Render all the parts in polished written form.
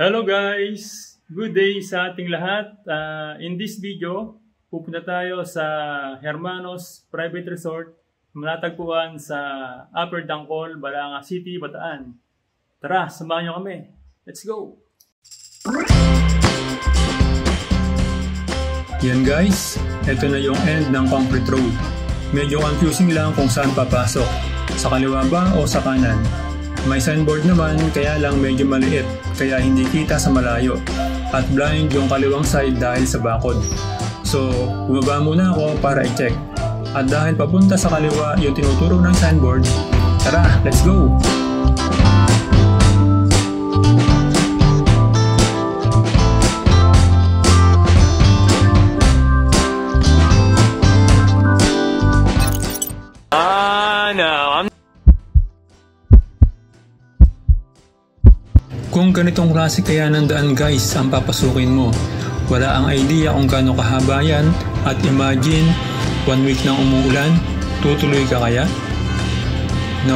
Hello guys! Good day sa ating lahat. In this video, pupunta tayo sa Hermanos Private Resort, matatagpuan sa Upper Dangkol, Balanga City, Bataan. Tara, samahan nyo kami. Let's go! Yan guys, ito na yung end ng concrete road. Medyo confusing lang kung saan papasok. Sa kaliwa ba o sa kanan? May signboard naman, kaya lang medyo maliit, kaya hindi kita sa malayo. At blind yung kaliwang side dahil sa bakod. So, bumaba muna ako para i-check. At dahil papunta sa kaliwa yung tinuturo ng signboard, tara, let's go! Kung ganitong klase kaya ng daan guys ang papasukin mo, wala ang idea kung gaano kahaba yan at imagine 1 week nang umuulan, tutuloy ka kaya? No,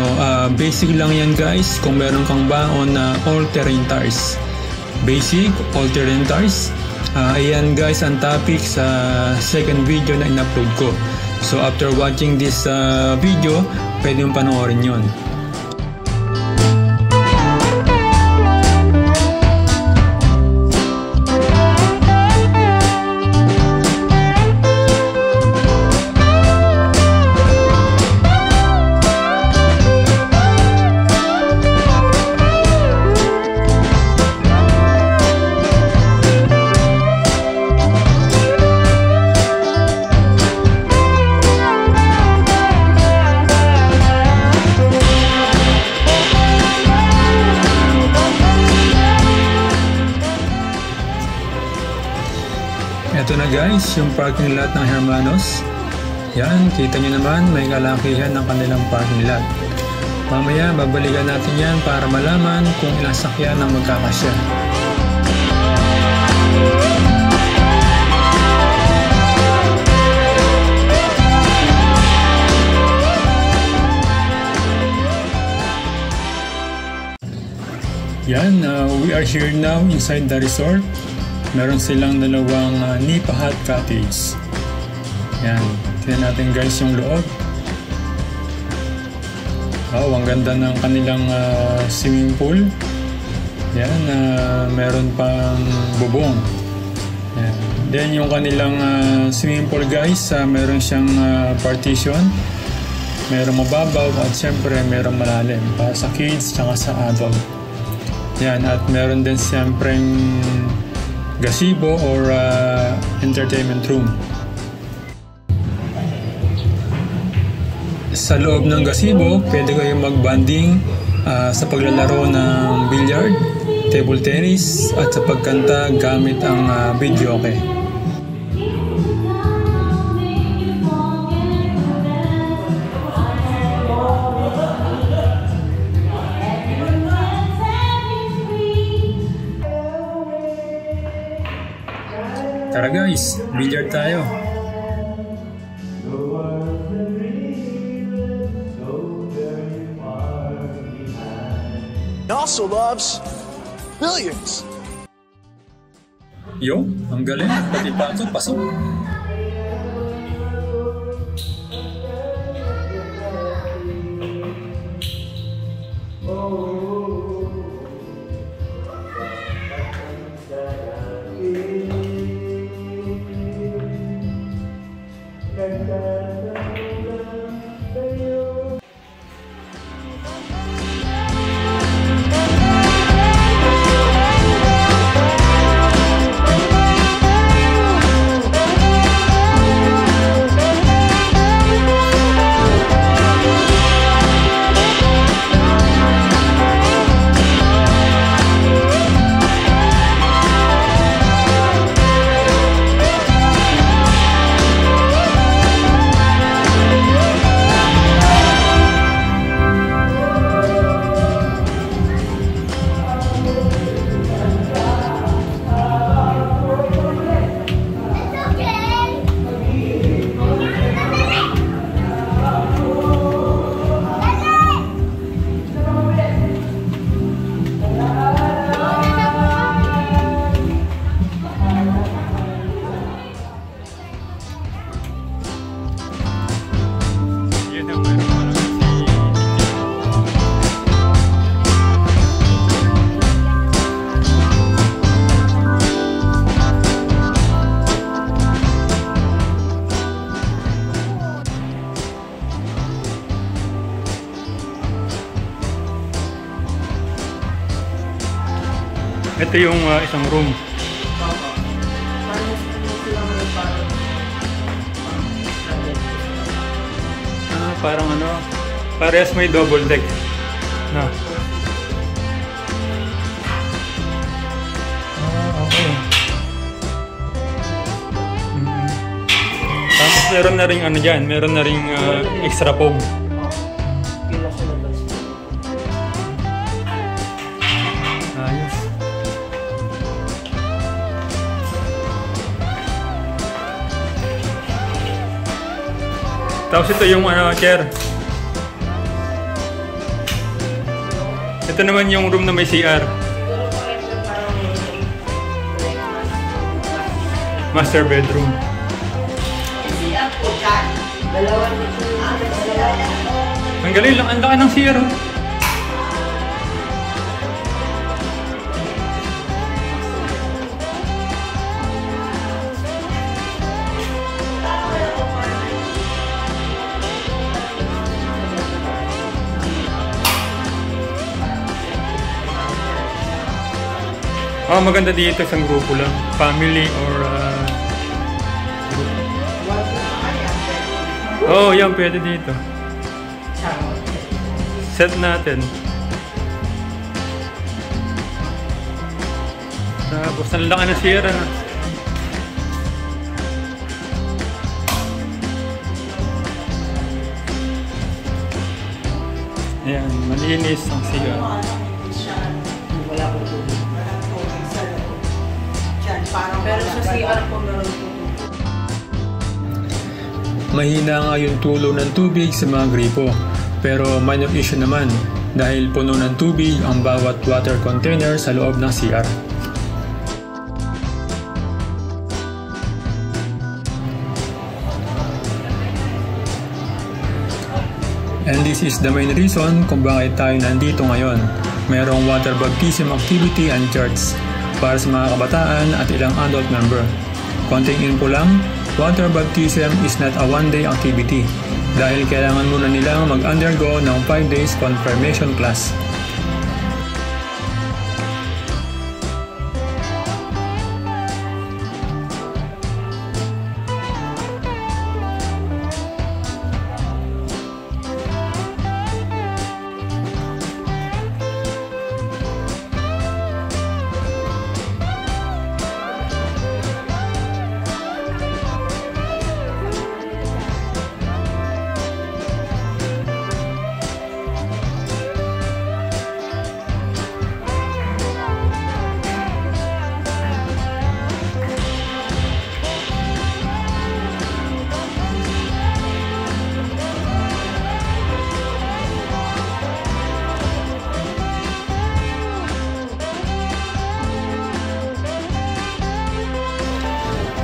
basic lang yan guys kung meron kang baon na all-terrain tires. Basic, all-terrain tires. Ayan guys ang topic sa second video na in-upload ko. So after watching this video, pwede mong panoorin yun. Ito na guys, yung parking lot ng Hermanos. Yan, kita nyo naman may kalakihan ng kanilang parking lot. Mamaya babalikan natin yan para malaman kung ilang sakyan ang magkakasya. Yan, we are here now inside the resort. Meron silang dalawang Nipa Hut Cottage. Yan. Tignan natin guys yung loob. Wow, ang ganda ng kanilang swimming pool. Yan. Meron pang bubong. Yan. Then yung kanilang swimming pool guys, meron siyang partition. Meron mababaw at syempre meron malalim para sa kids tsaka sa adult. Yan. At meron din syempre gazebo or entertainment room. Sa loob ng gazebo, pwede kayong mag-bonding sa paglalaro ng billiard, table tennis, at sa pagkanta gamit ang videoke. Tara guys, billiard tayo. He also loves billiards. Yo, ang galing. Pati pato, pasok. Ito yung isang room. Parang ano, parehas may double deck. No. Okay. Tapos meron na ring ano dyan, meron na ring extra foam. Ayos. Tapos ito yung chair. Ito naman yung room na may CR. Master bedroom. Ang galing lang, ang laki ng CR. Maganda dito isang grupo lang. Family or group. Yan pwede dito. Set natin. Tapos ang laki na sira na. Ayan, malinis ang siya. Wala po tubig. Pero sa CR po meron po. Mahina nga yung tulo ng tubig sa mga gripo. Pero minor issue naman dahil puno ng tubig ang bawat water container sa loob ng CR. And this is the main reason kung bakit tayo nandito ngayon. Mayroong water baptism activity and church para sa mga kabataan at ilang adult member. Konting info lang, water baptism is not a one-day activity dahil kailangan muna nilang mag-undergo ng 5 days confirmation class.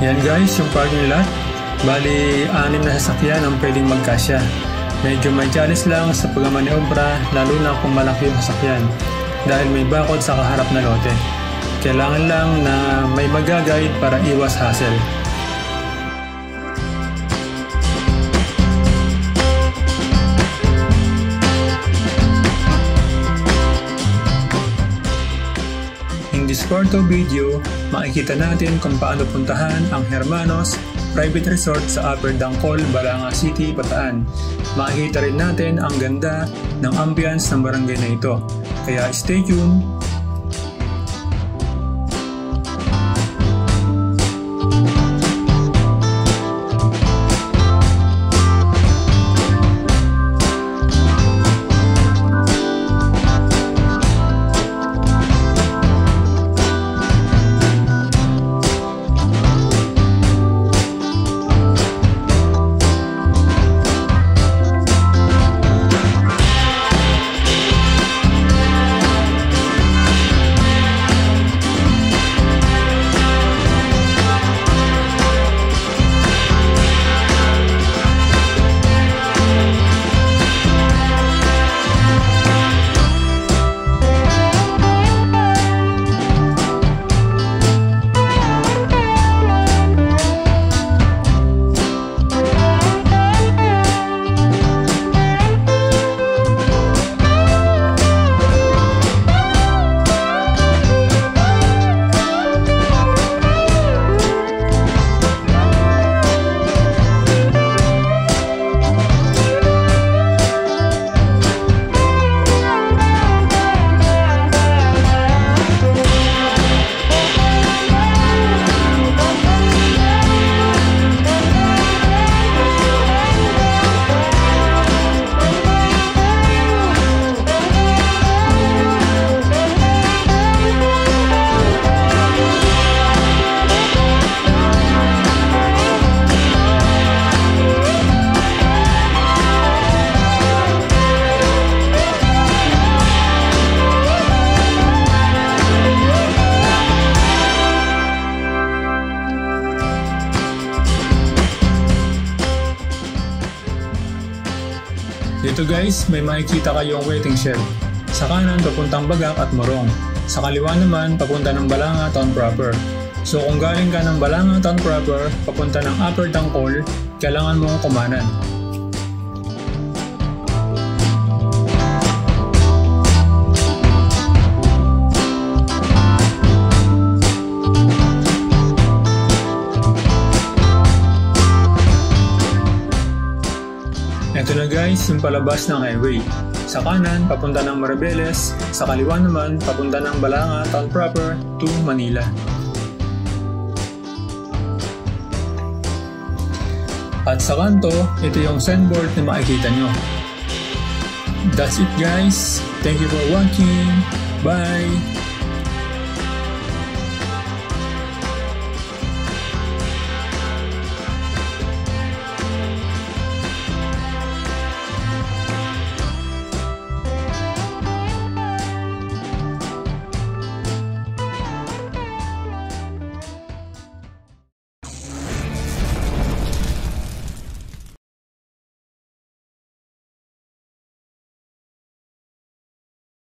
Yan guys, yung parking lot. Bali, 6 na sasakyan ang pwedeng magkasya. Medyo may challenge lang sa pagmamaniobra, lalo na kung malaki yung sasakyan. Dahil may bakod sa kaharap na lote. Kailangan lang na may mag-guide para iwas hassle. In this photo video, makikita natin kung paano puntahan ang Hermanos Private Resort sa Upper Dangkol, Balanga City, Bataan. Makikita rin natin ang ganda ng ambience ng barangay na ito. Kaya stay tuned! Dito guys, may makikita kayong waiting shed. Sa kanan, papuntang Bagak at Morong. Sa kaliwa naman, papunta ng Balanga Town Proper. So kung galing ka ng Balanga Town Proper, papunta ng Upper Tangkol, kailangan mong kumanan. Ito na guys, yung palabas ng highway. Sa kanan, papunta ng Maribeles. Sa kaliwa naman, papunta ng Balanga Town Proper to Manila. At sa kanto, ito yung signboard na makikita nyo. That's it guys. Thank you for watching. Bye!